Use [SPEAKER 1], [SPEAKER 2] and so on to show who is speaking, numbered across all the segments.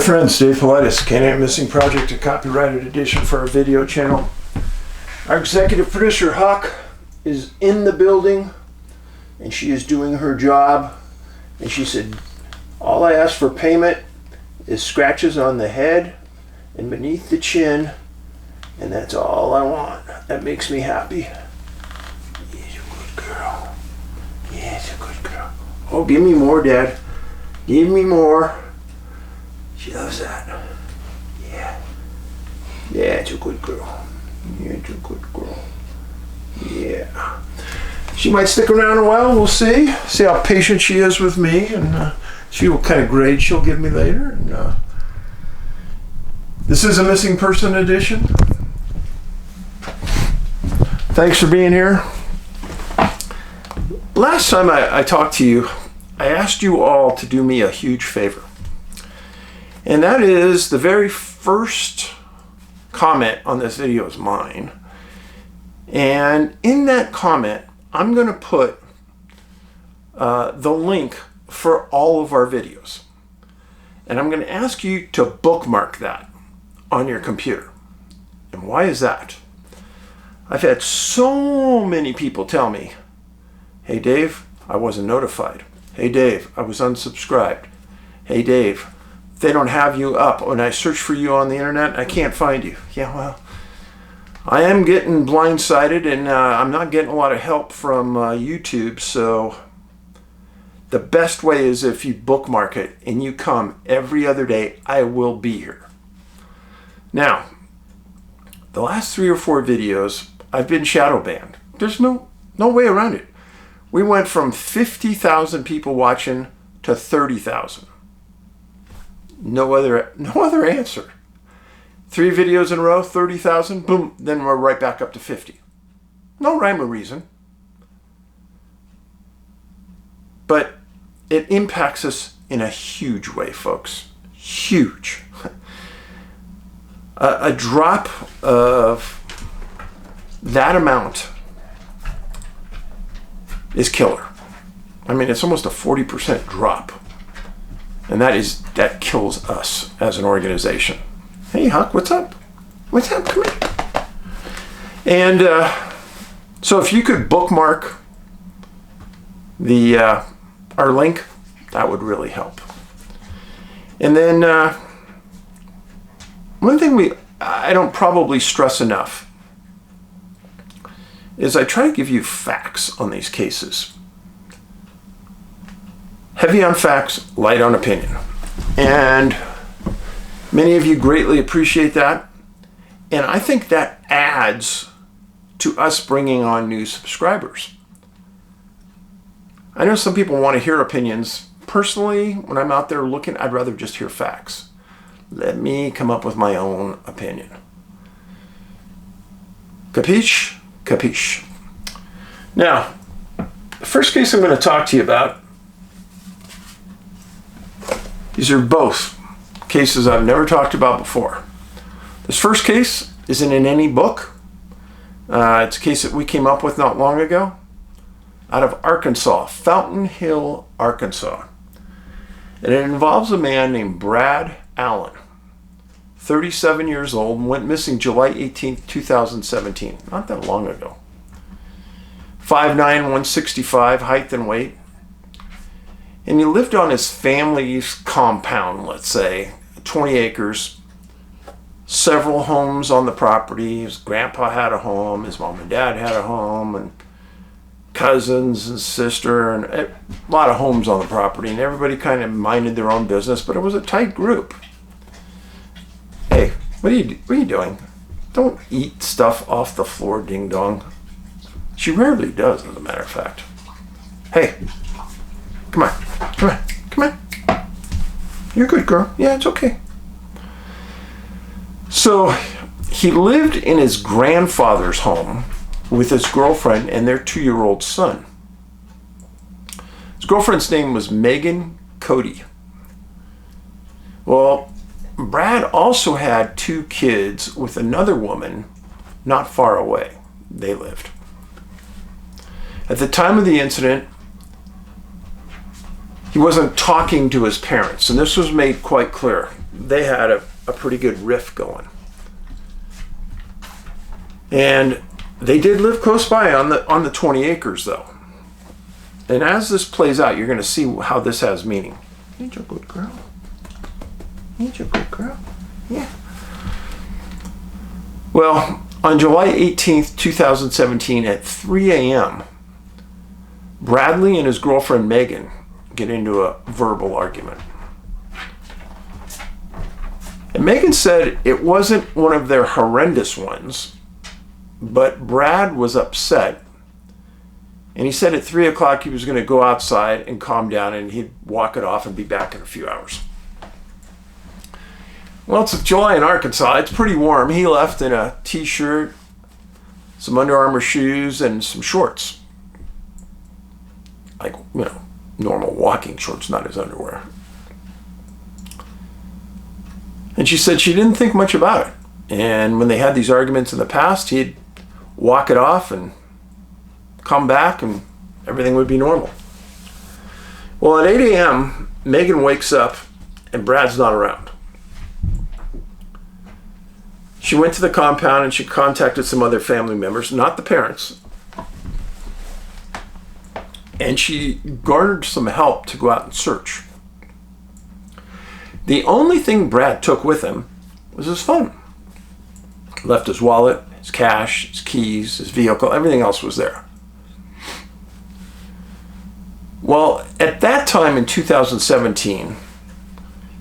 [SPEAKER 1] Friends, Dave Paulides, CanAm Missing Project, a copyrighted edition for our video channel. Our executive producer, Huck, is in the building, and she is doing her job. And she said, all I ask for payment is scratches on the head and beneath the chin, and that's all I want. That makes me happy. Yes, a good girl. Yes, a good girl. Oh, give me more, Dad. Give me more. She loves that. Yeah. Yeah, it's a good girl. Yeah, it's a good girl. Yeah. She might stick around a while. We'll see. See how patient she is with me, and see what kind of grade she'll give me later. And, this is a missing person edition. Thanks for being here. Last time I talked to you, I asked you all to do me a huge favor. And that is, the very first comment on this video is mine. And in that comment, I'm going to put the link for all of our videos. And I'm going to ask you to bookmark that on your computer. And why is that? I've had so many people tell me, hey Dave, I wasn't notified. Hey Dave, I was unsubscribed. Hey Dave, they don't have you up. When I search for you on the internet, I can't find you. Yeah, well, I am getting blindsided, and I'm not getting a lot of help from YouTube, so the best way is if you bookmark it and you come every other day. I will be here. Now, the last 3 or 4 videos, I've been shadow banned. There's no way around it. We went from 50,000 people watching to 30,000. No other answer. 3 videos in a row, 30,000, boom, then we're right back up to 50. No rhyme or reason. But it impacts us in a huge way, folks. Huge. A drop of that amount is killer. I mean, it's almost a 40% drop. And that kills us as an organization. Hey, Huck, what's up? What's up? Come here. And so if you could bookmark our link, that would really help. And then one thing I don't probably stress enough is I try to give you facts on these cases. Heavy on facts, light on opinion. And many of you greatly appreciate that. And I think that adds to us bringing on new subscribers. I know some people want to hear opinions. Personally, when I'm out there looking, I'd rather just hear facts. Let me come up with my own opinion. Capiche? Capiche. Now, the first case I'm going to talk to you about, these are both cases I've never talked about before. This first case isn't in any book. It's a case that we came up with not long ago out of Arkansas, Fountain Hill, Arkansas. And it involves a man named Brad Allen, 37 years old, and went missing July 18, 2017, not that long ago. 5'9", 165, height and weight. And he lived on his family's compound, let's say, 20 acres, several homes on the property. His grandpa had a home, his mom and dad had a home, and cousins and sister, and a lot of homes on the property, and everybody kind of minded their own business, but it was a tight group. Hey, what are you doing? Don't eat stuff off the floor, ding dong. She rarely does, as a matter of fact. Hey, come on. Come on, come on. You're a good girl. Yeah, it's okay. So he lived in his grandfather's home with his girlfriend and their 2-year-old son. His girlfriend's name was Megan Cody. Well, Brad also had 2 kids with another woman not far away. They lived. At the time of the incident, he wasn't talking to his parents, and this was made quite clear. they had a pretty good riff going. And they did live close by on the 20 acres, though. And as this plays out, you're going to see how this has meaning. Ain't you a good girl? Ain't you a good girl? Yeah. Well, on July 18th, 2017, at 3 a.m., Bradley and his girlfriend Megan get into a verbal argument. And Megan said it wasn't one of their horrendous ones, but Brad was upset. And he said at 3 o'clock he was going to go outside and calm down, and he'd walk it off and be back in a few hours. Well, it's July in Arkansas. It's pretty warm. He left in a t-shirt, some Under Armour shoes, and some shorts. Like, normal walking shorts, not his underwear. And she said she didn't think much about it. And when they had these arguments in the past, he'd walk it off and come back and everything would be normal. Well, at 8 a.m., Megan wakes up and Brad's not around. She went to the compound and she contacted some other family members, not the parents. And she garnered some help to go out and search. The only thing Brad took with him was his phone. Left his wallet, his cash, his keys, his vehicle, everything else was there. Well, at that time in 2017,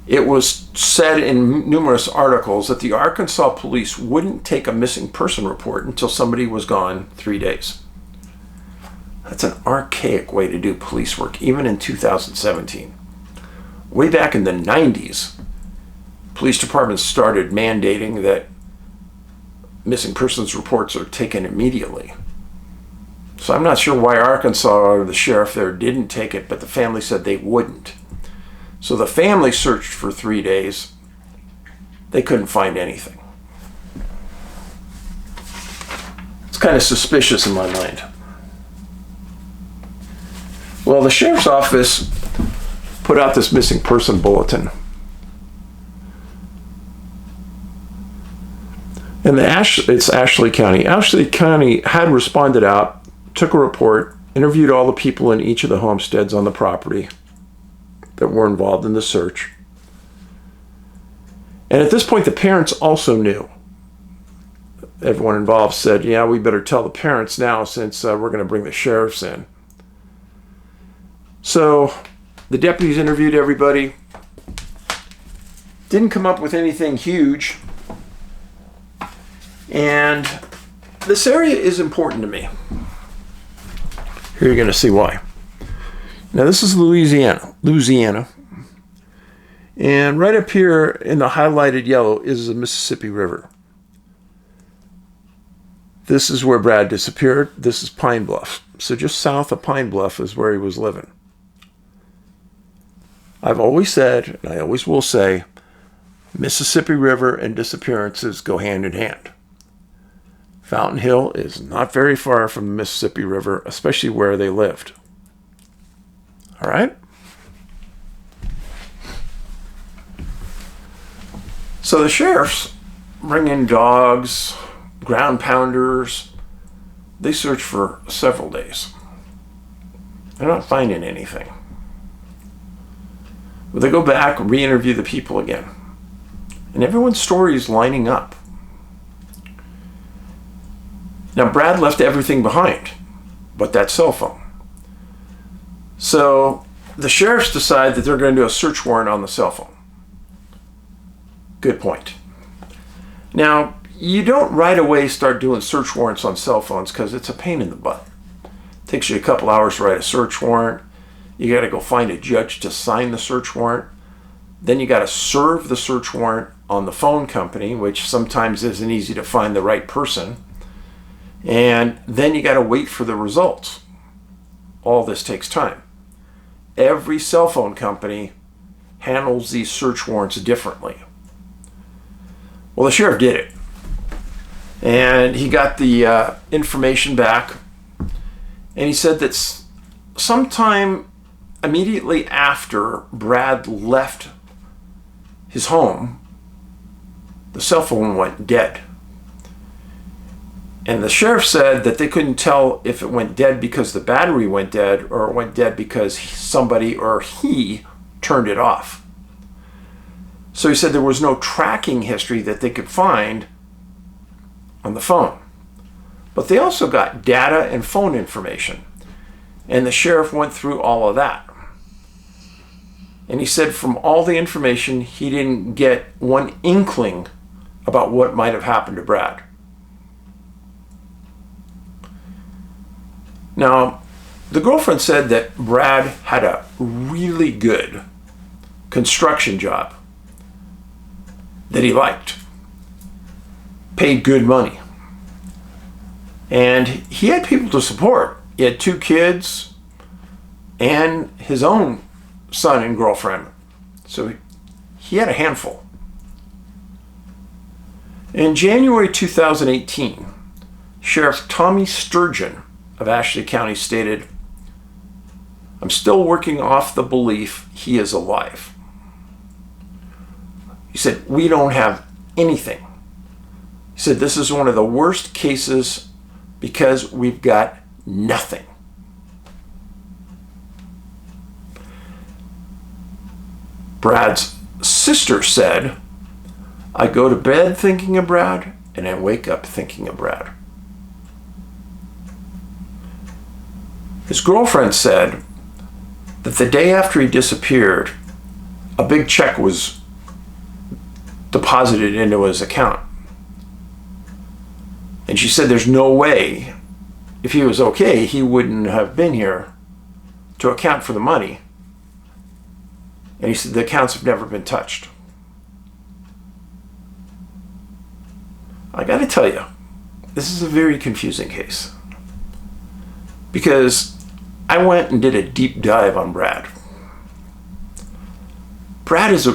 [SPEAKER 1] it was said in numerous articles that the Arkansas police wouldn't take a missing person report until somebody was gone 3 days. That's an archaic way to do police work, even in 2017. Way back in the 90s, police departments started mandating that missing persons reports are taken immediately. So I'm not sure why Arkansas or the sheriff there didn't take it, but the family said they wouldn't. So the family searched for 3 days. They couldn't find anything. It's kind of suspicious in my mind. Well, the sheriff's office put out this missing person bulletin. And it's Ashley County. Ashley County had responded out, took a report, interviewed all the people in each of the homesteads on the property that were involved in the search. And at this point, the parents also knew. Everyone involved said, yeah, we better tell the parents now since we're going to bring the sheriffs in. So the deputies interviewed everybody. Didn't come up with anything huge. And this area is important to me. Here you're going to see why. Now this is Louisiana. And right up here in the highlighted yellow is the Mississippi River. This is where Brad disappeared. This is Pine Bluff. So just south of Pine Bluff is where he was living. I've always said, and I always will say, Mississippi River and disappearances go hand in hand. Fountain Hill is not very far from the Mississippi River, especially where they lived. All right? So the sheriffs bring in dogs, ground pounders. They search for several days. They're not finding anything. But they go back, re-interview the people again. And everyone's story is lining up. Now, Brad left everything behind, but that cell phone. So the sheriffs decide that they're going to do a search warrant on the cell phone. Good point. Now, you don't right away start doing search warrants on cell phones because it's a pain in the butt. It takes you a couple hours to write a search warrant. You got to go find a judge to sign the search warrant. Then you got to serve the search warrant on the phone company, which sometimes isn't easy to find the right person. And then you got to wait for the results. All this takes time. Every cell phone company handles these search warrants differently. Well, the sheriff did it. And he got the information back. And he said that sometime immediately after Brad left his home the cell phone went dead. And the sheriff said that they couldn't tell if it went dead because the battery went dead or it went dead because somebody or he turned it off. So he said there was no tracking history that they could find on the phone. But they also got data and phone information. And the sheriff went through all of that. And he said from all the information, he didn't get one inkling about what might have happened to Brad. Now, the girlfriend said that Brad had a really good construction job that he liked, paid good money, and he had people to support. He had 2 kids and his own son and girlfriend, so he had a handful. In January 2018, Sheriff Tommy Sturgeon of Ashley County stated, "I'm still working off the belief he is alive." He said, "We don't have anything." He said, "This is one of the worst cases because we've got nothing." Brad's sister said, "I go to bed thinking of Brad and I wake up thinking of Brad." His girlfriend said that the day after he disappeared, a big check was deposited into his account. And she said there's no way, if he was okay, he wouldn't have been here to account for the money. And he said the accounts have never been touched. I got to tell you, this is a very confusing case. Because I went and did a deep dive on Brad. Brad was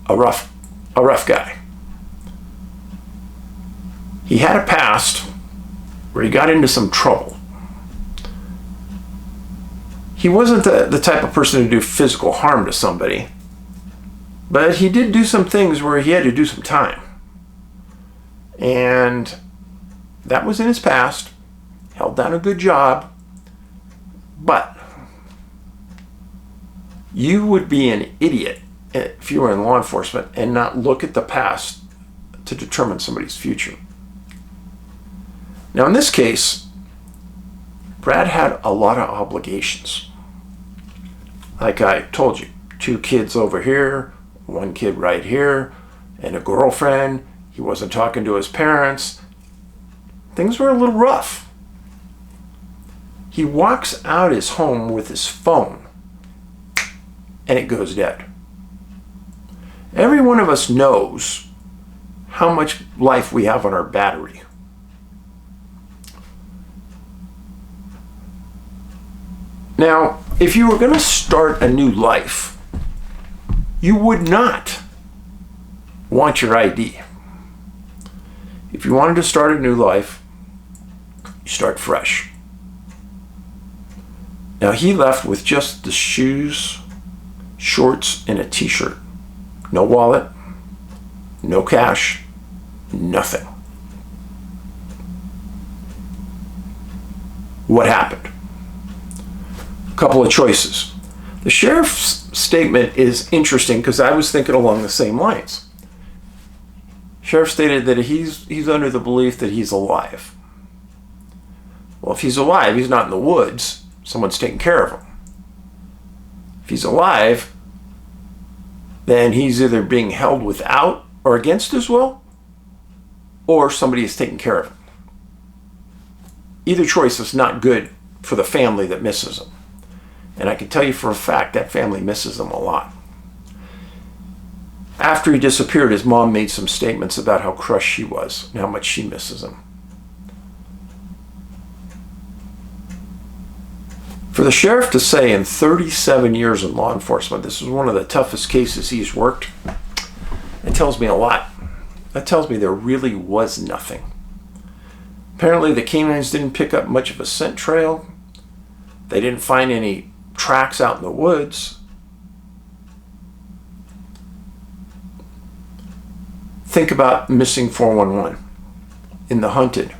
[SPEAKER 1] a rough guy. He had a past where he got into some trouble. He wasn't the type of person to do physical harm to somebody, but he did do some things where he had to do some time. And that was in his past. Held down a good job, but you would be an idiot if you were in law enforcement and not look at the past to determine somebody's future. Now, in this case, Brad had a lot of obligations. Like I told you, 2 kids over here, 1 kid right here, and a girlfriend. He wasn't talking to his parents. Things were a little rough. He walks out his home with his phone and it goes dead. Every one of us knows how much life we have on our battery. Now, if you were going to start a new life, you would not want your ID. If you wanted to start a new life, you start fresh. Now, he left with just the shoes, shorts, and a t-shirt. No wallet, no cash, nothing. What happened? A couple of choices. The sheriff's statement is interesting because I was thinking along the same lines. Sheriff stated that he's under the belief that he's alive. Well, if he's alive, he's not in the woods. Someone's taking care of him. If he's alive, then he's either being held without or against his will, or somebody is taking care of him. Either choice is not good for the family that misses him. And I can tell you for a fact that family misses him a lot. After he disappeared, his mom made some statements about how crushed she was and how much she misses him. For the sheriff to say in 37 years in law enforcement, this is one of the toughest cases he's worked, it tells me a lot. That tells me there really was nothing. Apparently the canines didn't pick up much of a scent trail. They didn't find any tracks out in the woods. Think about Missing 411 in The Hunted.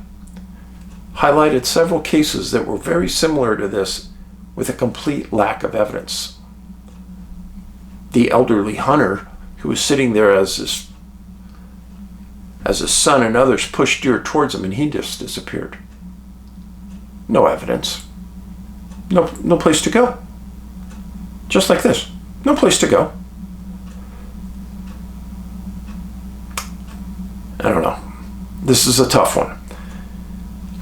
[SPEAKER 1] Highlighted several cases that were very similar to this with a complete lack of evidence. The elderly hunter who was sitting there as his son and others pushed deer towards him, and he just disappeared. No evidence. No place to go. Just like this. No place to go. I don't know. This is a tough one.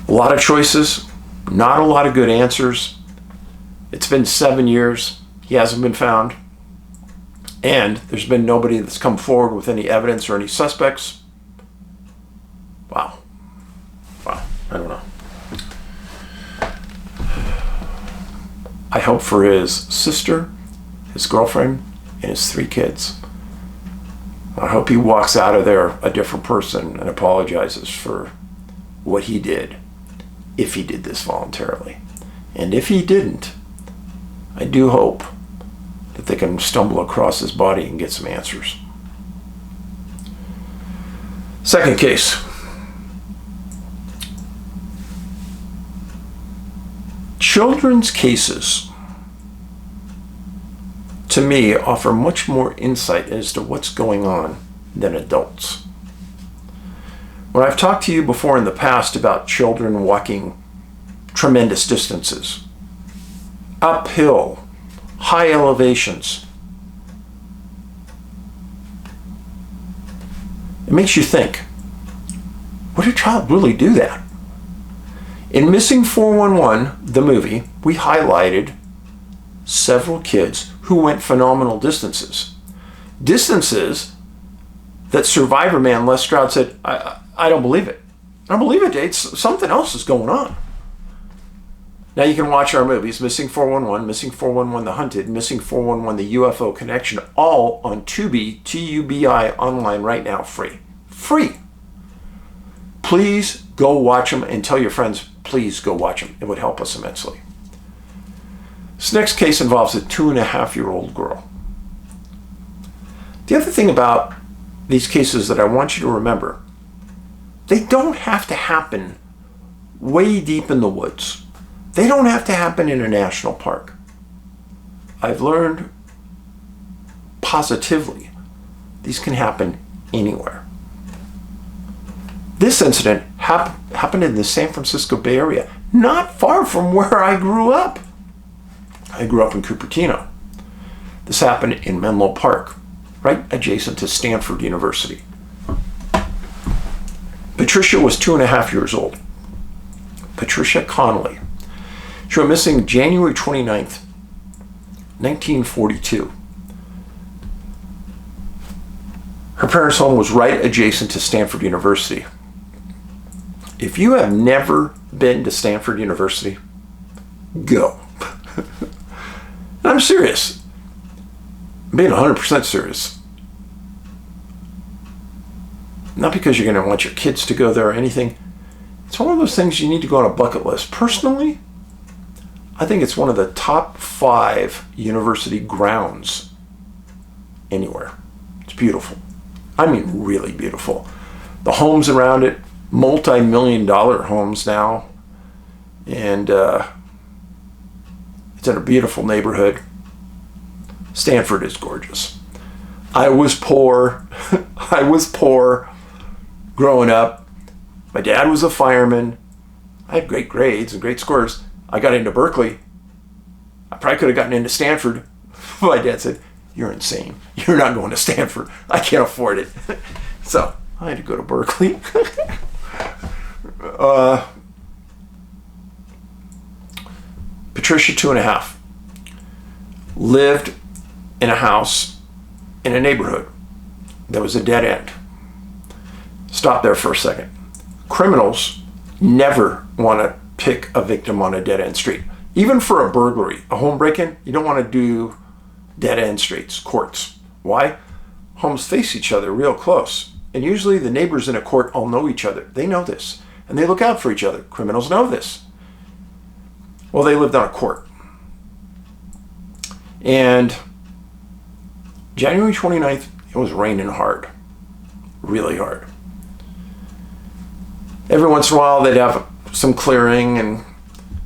[SPEAKER 1] A lot of choices, not a lot of good answers. It's been 7 years. He hasn't been found. And there's been nobody that's come forward with any evidence or any suspects. Wow. I don't know. I hope for his sister, his girlfriend, and his 3 kids. I hope he walks out of there a different person and apologizes for what he did, if he did this voluntarily. And if he didn't, I do hope that they can stumble across his body and get some answers. Second case. Children's cases, to me, offer much more insight as to what's going on than adults. When I've talked to you before in the past about children walking tremendous distances, uphill, high elevations, it makes you think, would a child really do that? In Missing 411, the movie, we highlighted several kids who went phenomenal distances. Distances that survivor man Les Stroud said, I don't believe it. I don't believe it, It's something else is going on. Now you can watch our movies, Missing 411, Missing 411 The Hunted, Missing 411 The UFO Connection, all on Tubi, Tubi online right now, free. Free. Please go watch them and tell your friends, please go watch them. It would help us immensely. This next case involves a 2.5-year-old girl. The other thing about these cases that I want you to remember, they don't have to happen way deep in the woods. They don't have to happen in a national park. I've learned positively these can happen anywhere. This incident happened in the San Francisco Bay Area, not far from where I grew up. I grew up in Cupertino. This happened in Menlo Park, right adjacent to Stanford University. Patricia was 2.5 years old. Patricia Connolly. She went missing January 29th, 1942. Her parents' home was right adjacent to Stanford University. If you have never been to Stanford University, go. I'm serious. I'm being 100% serious. Not because you're going to want your kids to go there or anything. It's one of those things you need to go on a bucket list. Personally, I think it's one of the top 5 university grounds anywhere. It's beautiful. I mean, really beautiful. The homes around it, multi-million-dollar homes now. And it's in a beautiful neighborhood. Stanford is gorgeous. I was poor. I was poor growing up. My dad was a fireman. I had great grades and great scores. I got into Berkeley. I probably could have gotten into Stanford. My dad said, "You're insane. You're not going to Stanford. I can't afford it." So I had to go to Berkeley. Patricia, 2.5, lived in a house in a neighborhood that was a dead end. Stop there for a second. Criminals never want to pick a victim on a dead end street. Even for a burglary, a home break-in, you don't want to do dead end streets, courts. Why? Homes face each other real close. And usually the neighbors in a court all know each other. They know this. And they look out for each other. Criminals know this. Well, they lived on a court. And January 29th, it was raining hard. really hard. Every once in a while they'd have some clearing and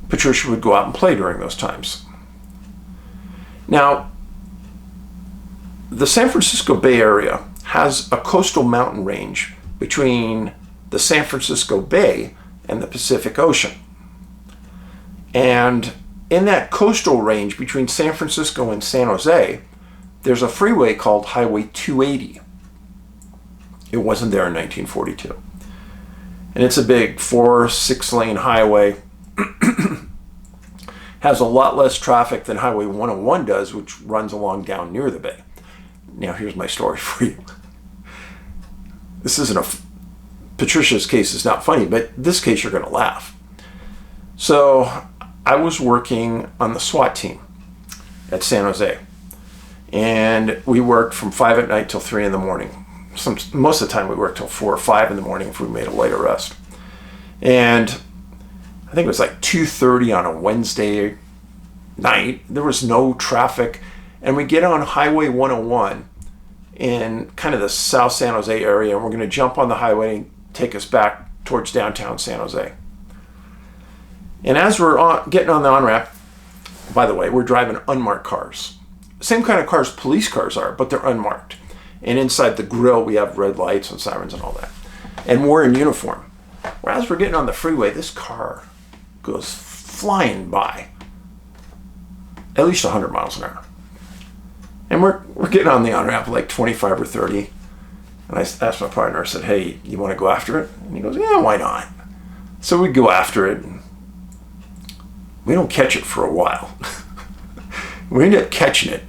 [SPEAKER 1] Patricia would go out and play during those times. Now, the San Francisco Bay Area has a coastal mountain range between the San Francisco Bay and the Pacific Ocean. And in that coastal range between San Francisco and San Jose, there's a freeway called Highway 280. It wasn't there in 1942. And it's a big 4-6-lane highway. Has a lot less traffic than Highway 101 does, which runs along down near the bay. Now here's my story for you. This isn't Patricia's case is not funny, but this case you're going to laugh. So I was working on the SWAT team at San Jose. And we worked from 5 at night till 3 in the morning. Most of the time we worked till 4 or 5 in the morning if we made a late arrest. And I think it was like 2:30 on a Wednesday night. There was no traffic. And we get on Highway 101 in kind of the South San Jose area. And we're going to jump on the highway and take us back towards downtown San Jose. And as we're getting on the on-ramp, by the way, we're driving unmarked cars. Same kind of cars police cars are, but they're unmarked. And inside the grill, we have red lights and sirens and all that. And we're in uniform. Whereas we're getting on the freeway, this car goes flying by at least 100 miles an hour. And we're getting on the on-ramp like 25 or 30. And I asked my partner, I said, hey, you want to go after it? And he goes, yeah, why not? So we go after it. And we don't catch it for a while. We end up catching it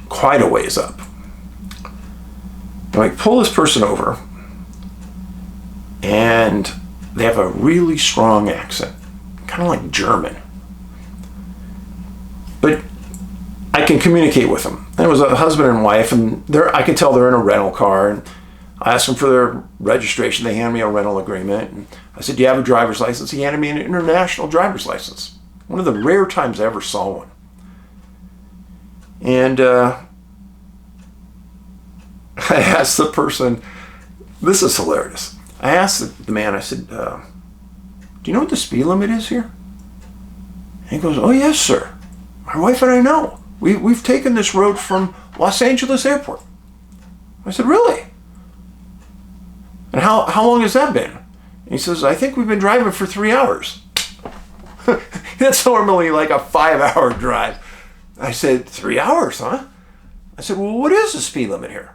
[SPEAKER 1] quite a ways up. And I pull this person over, and they have a really strong accent, kind of like German. But I can communicate with them. And it was a husband and wife, and I can tell they're in a rental car. And I asked them for their registration. They handed me a rental agreement. And I said, do you have a driver's license? He handed me an international driver's license. One of the rare times I ever saw one. And I asked the person, this is hilarious. I asked the man, I said, do you know what the speed limit is here? And he goes, oh, yes, sir. My wife and I know. We've taken this road from Los Angeles Airport. I said, really? And how long has that been? And he says, I think we've been driving for 3 hours. That's normally like a 5-hour drive. I said, 3 hours, huh? I said, well, what is the speed limit here?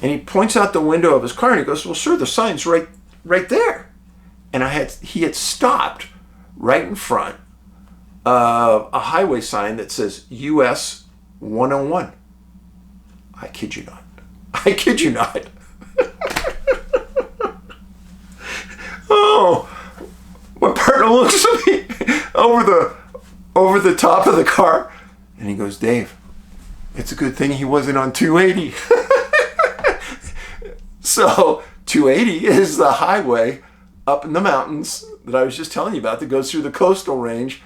[SPEAKER 1] And he points out the window of his car and he goes, well, sir, the sign's right there. And he had stopped right in front of a highway sign that says US 101. I kid you not. I kid you not. Oh, my partner looks at me over the top of the car, and he goes, Dave, it's a good thing he wasn't on 280. So 280 is the highway up in the mountains that I was just telling you about that goes through the coastal range.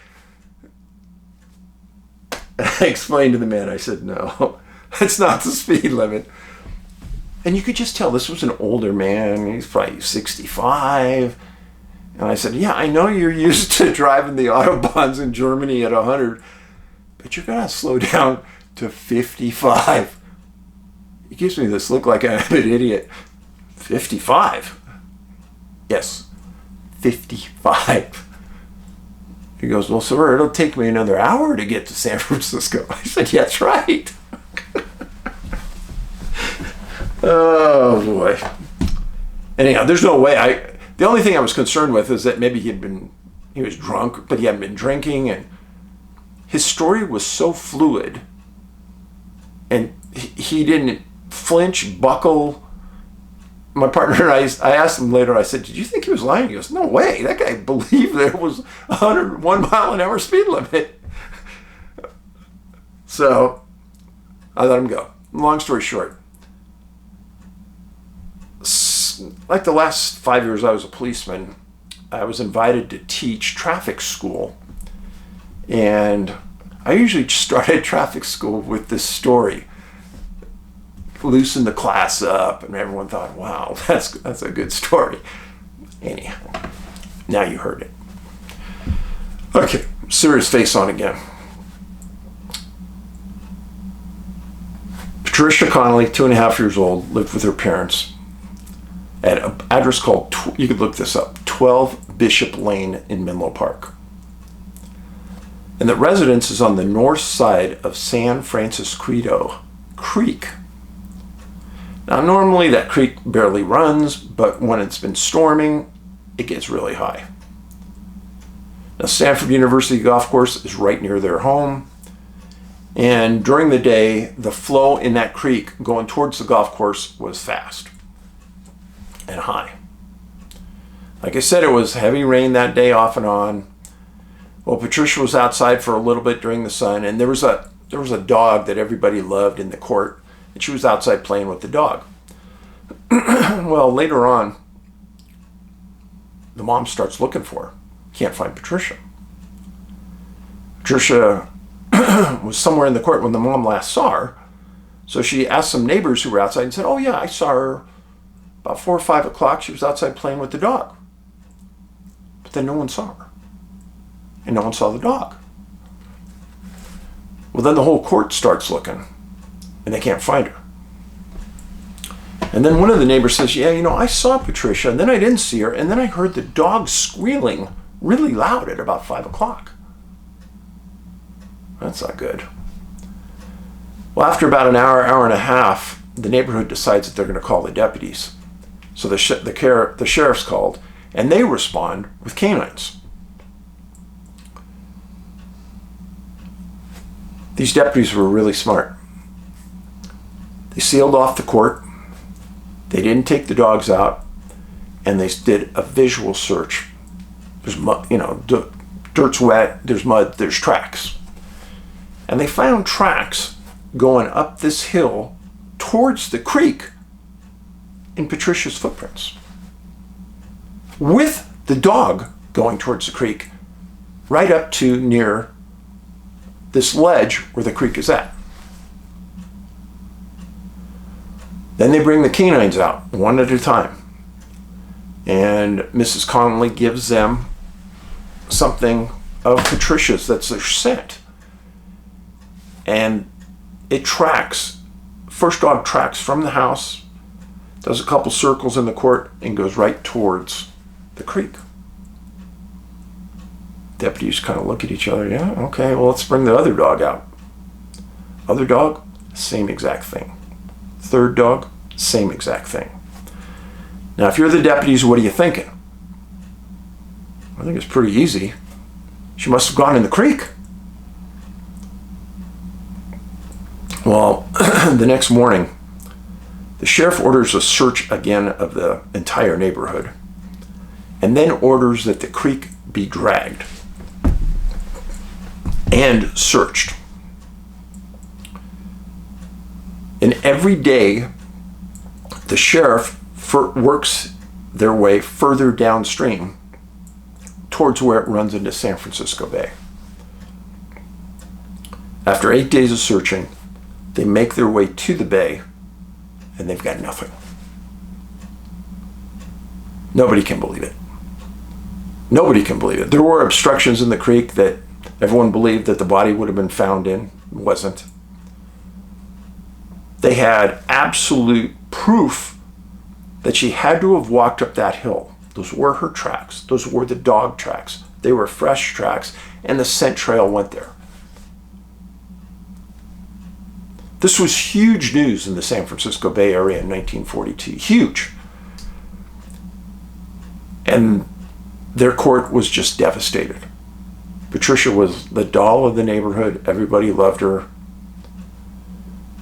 [SPEAKER 1] And I explained to the man, I said, no, that's not the speed limit. And you could just tell this was an older man. He's probably 65. And I said, yeah, I know you're used to driving the Autobahns in Germany at 100, but you're going to slow down to 55. He gives me this look like I'm an idiot. 55? Yes, 55. He goes, well, sir, it'll take me another hour to get to San Francisco. I said, yeah, that's right. Oh, boy. Anyhow, there's no way. The only thing I was concerned with is that maybe he was drunk, but he hadn't been drinking, and his story was so fluid, and he didn't flinch, buckle. My partner and I asked him later, I said, did you think he was lying? He goes, no way. That guy believed there was 101 mile an hour speed limit. So I let him go. Long story short, like the last 5 years I was a policeman, I was invited to teach traffic school. And I usually started traffic school with this story. loosened the class up, and everyone thought, wow, that's a good story. Anyhow, now you heard it. Okay, serious face on again. Patricia Connolly, 2.5 years old, lived with her parents at an address called, you could look this up, 12 Bishop Lane in Menlo Park. And the residence is on the north side of San Francisco Creek. Now, normally that creek barely runs, but when it's been storming, it gets really high. Now, Stanford University Golf Course is right near their home. And during the day, the flow in that creek going towards the golf course was fast and high. Like I said, it was heavy rain that day off and on. Well, Patricia was outside for a little bit during the sun, and there was a dog that everybody loved in the court, and she was outside playing with the dog. Well, later on, the mom starts looking for her. Can't find Patricia. Patricia was somewhere in the court when the mom last saw her. So she asked some neighbors who were outside and said, oh yeah, I saw her about 4 or 5 o'clock. She was outside playing with the dog. But then no one saw her. And no one saw the dog. Well, then the whole court starts looking and they can't find her. And then one of the neighbors says, yeah, I saw Patricia and then I didn't see her. And then I heard the dog squealing really loud at about 5 o'clock. That's not good. Well, after about an hour and a half, the neighborhood decides that they're going to call the deputies. So the sheriff's called, and they respond with canines. These deputies were really smart. They sealed off the court. They didn't take the dogs out, and they did a visual search. There's mud, dirt's wet, there's mud, there's tracks. And they found tracks going up this hill towards the creek in Patricia's footprints, with the dog going towards the creek right up to near this ledge where the creek is at. Then they bring the canines out one at a time, and Mrs. Connolly gives them something of Patricia's that's their scent. And it tracks, first dog tracks from the house, does a couple circles in the court, and goes right towards the creek. Deputies kind of look at each other, yeah, okay, well, let's bring the other dog out. Other dog, same exact thing. Third dog, same exact thing. Now, if you're the deputies, what are you thinking? I think it's pretty easy. She must have gone in the creek. Well, the next morning, the sheriff orders a search again of the entire neighborhood, and then orders that the creek be dragged and searched. And every day, the sheriff works their way further downstream towards where it runs into San Francisco Bay. After 8 days of searching, they make their way to the bay, and they've got nothing. Nobody can believe it. Nobody can believe it. There were obstructions in the creek that everyone believed that the body would have been found in. It wasn't. They had absolute proof that she had to have walked up that hill. Those were her tracks. Those were the dog tracks. They were fresh tracks, and the scent trail went there. This was huge news in the San Francisco Bay Area in 1942. Huge. And their court was just devastated. Patricia was the doll of the neighborhood. Everybody loved her.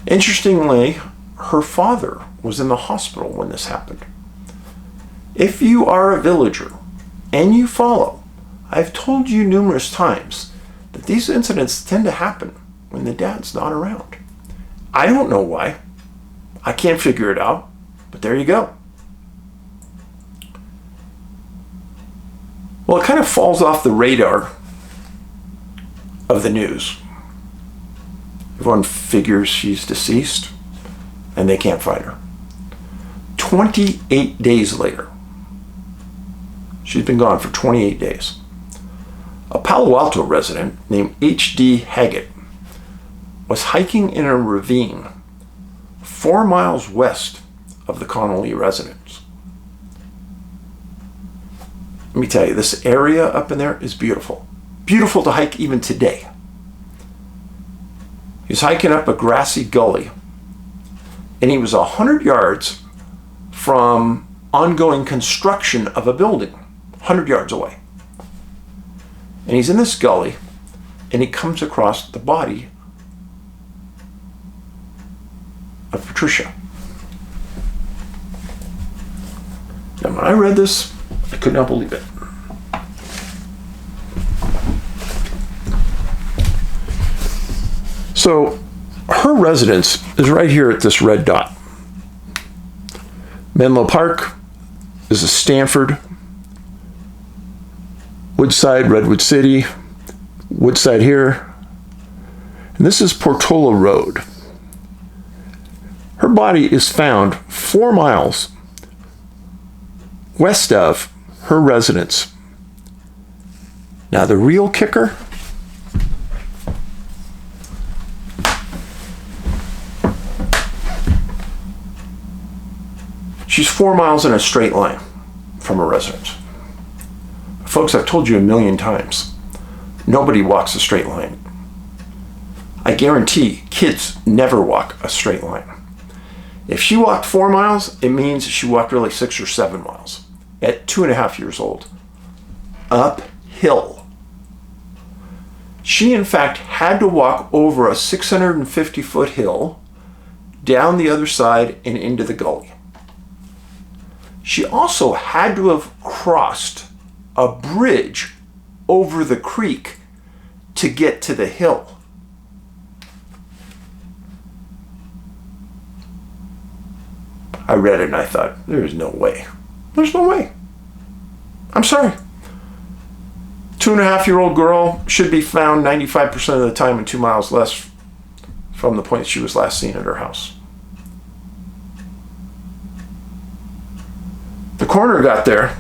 [SPEAKER 1] Interestingly, her father was in the hospital when this happened. If you are a villager and you follow, I've told you numerous times that these incidents tend to happen when the dad's not around. I don't know why. I can't figure it out, but there you go. Well, it kind of falls off the radar of the news. Everyone figures she's deceased. and they can't find her. 28 days later, she's been gone for 28 days. A Palo Alto resident named H.D. Haggett was hiking in a ravine 4 miles west of the Connolly residence. Let me tell you, this area up in there is beautiful. Beautiful to hike even today. He was hiking up a grassy gully, and he was 100 yards from ongoing construction of a building, 100 yards away. And he's in this gully, and he comes across the body of Patricia. Now, when I read this, I could not believe it. So, her residence is right here at this red dot. Menlo Park is a Stanford, Woodside, Redwood City, Woodside here, and this is Portola Road. Her body is found 4 miles west of her residence. Now the real kicker, she's 4 miles in a straight line from her residence. Folks, I've told you a million times, nobody walks a straight line. I guarantee kids never walk a straight line. If she walked 4 miles, it means she walked really 6 or 7 miles at 2.5 years old, uphill. She, in fact, had to walk over a 650-foot hill, down the other side and into the gully. She also had to have crossed a bridge over the creek to get to the hill. I read it and I thought, there's no way. There's no way. I'm sorry. 2.5-year-old girl should be found 95% of the time and 2 miles less from the point she was last seen at her house. The coroner got there,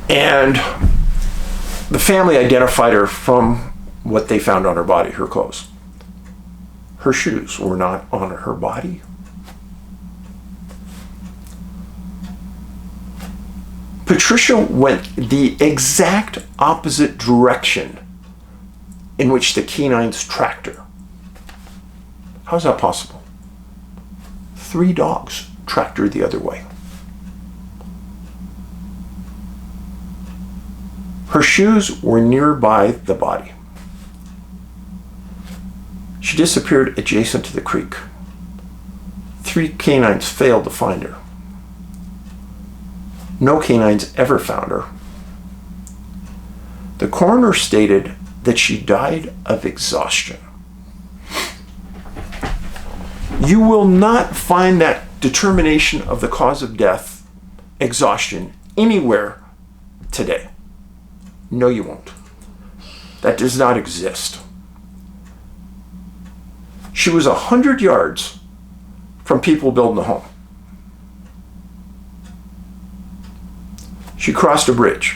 [SPEAKER 1] and the family identified her from what they found on her body, her clothes. Her shoes were not on her body. Patricia went the exact opposite direction in which the canines tracked her. How is that possible? 3 dogs tracked her the other way. Her shoes were nearby the body. She disappeared adjacent to the creek. 3 canines failed to find her. No canines ever found her. The coroner stated that she died of exhaustion. You will not find that determination of the cause of death, exhaustion, anywhere today. No, you won't. That does not exist. She was 100 yards from people building a home. She crossed a bridge.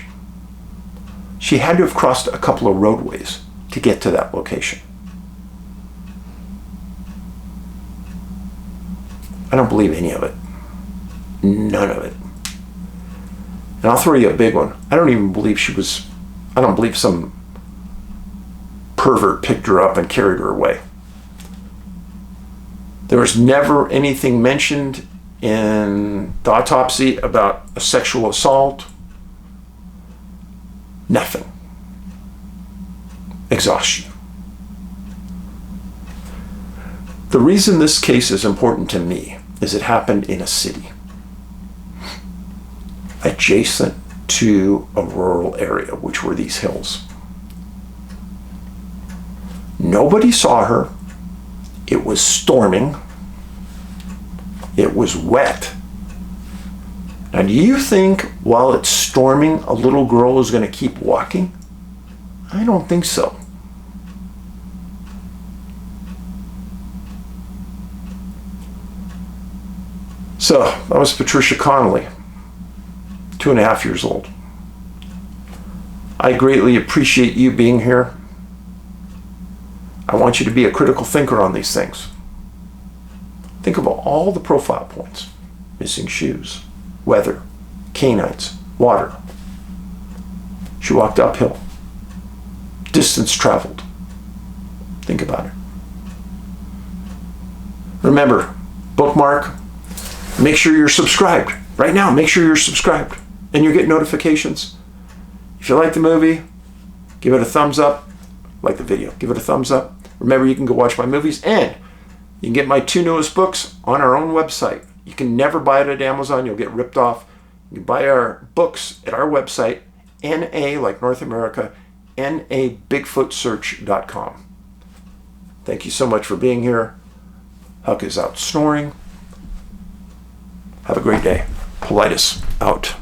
[SPEAKER 1] She had to have crossed a couple of roadways to get to that location. I don't believe any of it. None of it. And I'll throw you a big one. I don't believe some pervert picked her up and carried her away. There was never anything mentioned in the autopsy about a sexual assault. Nothing. Exhaustion. The reason this case is important to me is it happened in a city adjacent to a rural area, which were these hills. Nobody saw her. It was storming. It was wet. Now, do you think while it's storming, a little girl is going to keep walking? I don't think so. So, that was Patricia Connolly, 2.5 years old. I greatly appreciate you being here. I want you to be a critical thinker on these things. Think of all the profile points. Missing shoes, weather, canines, water. She walked uphill. Distance traveled. Think about it. Remember, bookmark. Make sure you're subscribed. Right now, make sure you're subscribed. And you get notifications. If you like the movie, give it a thumbs up. Like the video, give it a thumbs up. Remember, you can go watch my movies, and you can get my 2 newest books on our own website. You can never buy it at Amazon. You'll get ripped off. You can buy our books at our website, NA, like North America, nabigfootsearch.com. Thank you so much for being here. Huck is out snoring. Have a great day. Paulides out.